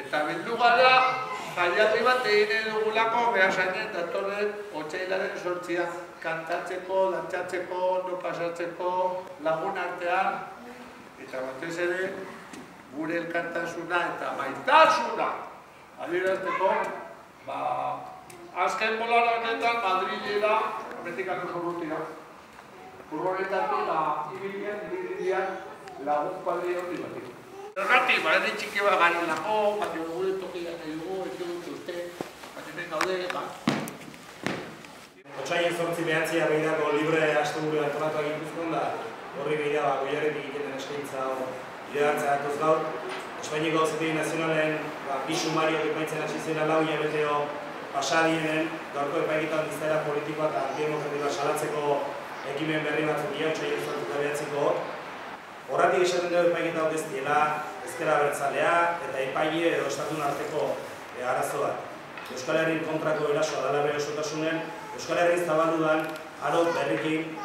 Eta bildu gara, jaialdi bat egin dugulako Beasainen datorren otsailaren 8 kantatzeko, dantzatzeko, ondo pasatzeko, lagun artean, eta batez ere gure elkartasuna eta maitasuna adierazteko, azken bolada honetan Madrilera, Amerikako Zorrutira, Urronetatik ibilian lagun padri hori batik. Zergatik, baren txiki bat garelako, baina gure tokia nahi dugu, ez dut uste, baina hemen gaude, Otsaien 8-9 behirako libre asteburu antolatuak Gipuzkoan da, horri behira Goiarretik egiten eskaintza iragartzea datoz gaur. Espainiako Auzitegi Nazionalen bi sumariok epaitzen hasi zela 4 hilabeteo pasadienen, gaurko epaiketan izaera politikoa eta antidemokratikoa salatzeko ekimen berri batzuk dira, otsaien 8-9ko. Horratik esaten dugu epaiketa hau deztiela, ezkera abertzalea eta epaile edo estatun arteko arazo bat. Euskal Herrin kontrako erasoa dela bere osotasunen, Euskal Herrin zabaldudan aro berrikin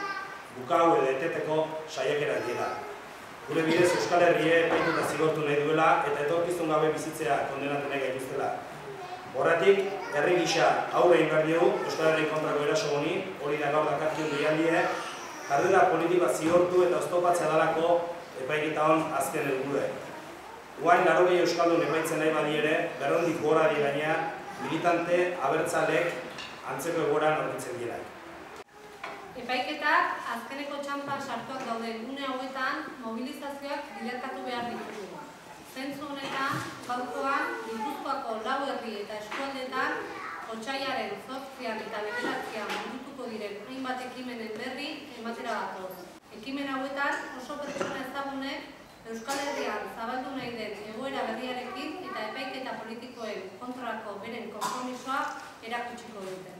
bukau edo eteteko saiakera dira. Gure bidez Euskal Herrie epaituta zigortu nahi duela eta etorkizun gabe bizitzea kondenatzen nahi gaituztela. Horratik, herri gisa aurre egin behar diogu Euskal Herrin kontrako eraso honi, hori da gaur dakarkion deialdie, jarduera politikoa zigortu eta oztopatzea dalako epaiketa hon azken helburua. Guain 80 euskaldun epaitzen nahi badi ere, berrondik gora di gaina, militante abertzalek antzeko egoran aurkitzen dira. Epaiketak azkeneko txanpan sartuak dauden gune hauetan mobilizazioak biderkatu behar ditugu. Zentzu honetan, gaurkoan, Gipuzkoako 4 herri eta eskualdetan otsailaren 8 eta 9 mundutuko diren hainbat ekimenen berri ematera gatoz. Ekimen hauetan oso pertsona ezagunek Euskal Herrian zabaldu nahi den egoera berriarekin eta epaiketa politikoen kontrako beren konpromisoa erakutsiko dute.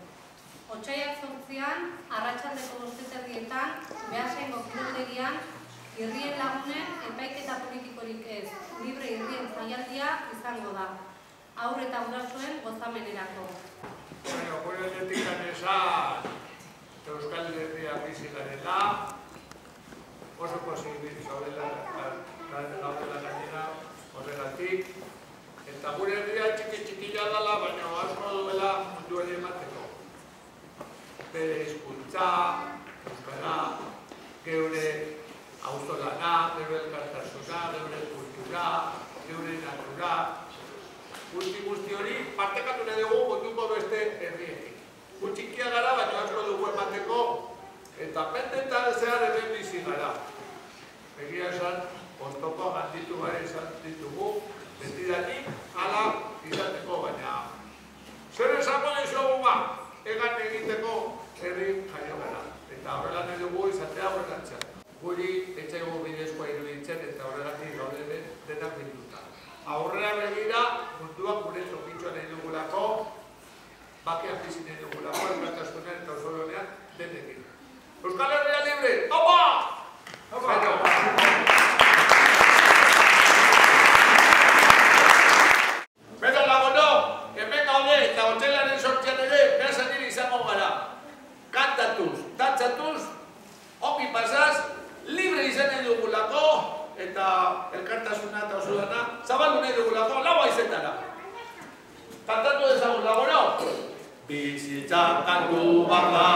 Otsaiak 8an, arratsaldeko 5:30 Beasaingo kiroldegian, irrien lagunen epaiketa politikorik ez, libre irrien jaialdia izango da. Haur eta gurasoen gozamenerako. Gure aldetik esan Euskal Herria bizi garela, oso posibilik gaudela gainera horregatik, eta gure herria txiki-txikila dela, baina asko duela munduari emateko. Bere hizkuntza, euskara, geure auzolana, geure elkartasuna, geure kultura, geure natura, guzti hori partekatu nahi dugu munduko beste herriekin. Txikia gara, baina asko dugu emateko, eta pendetan zehar hemen bizi gara. Egia esan, oztopoa ganditu gara izan ditugu, betidanik ala izateko, baina zer esango dizugu ba, egan egiteko herri jaio gara. Eta horrela nahi dugu izatea horregatzen. Guri etxaigu bidezkoa iruditzen eta horregatik gaude denak bilduta. Aurrera begira, munduak gure tokitxoa nahi dugulako, bakean bizi nahi dugulako, elkartasunean eta osolonean denekin. Euskal Herria libre! Opa! Beno laguno, hemen gaude eta otsailaren 8an ere Beasainen izango gara. Kantatuz, dantzatuz, ongi pasaz, libre izan nahi dugulako eta elkartasuna eta osudana zabaldu nahi dugulako, laua izetara. Kantatu dezagun laguno? Bizitza kantu barra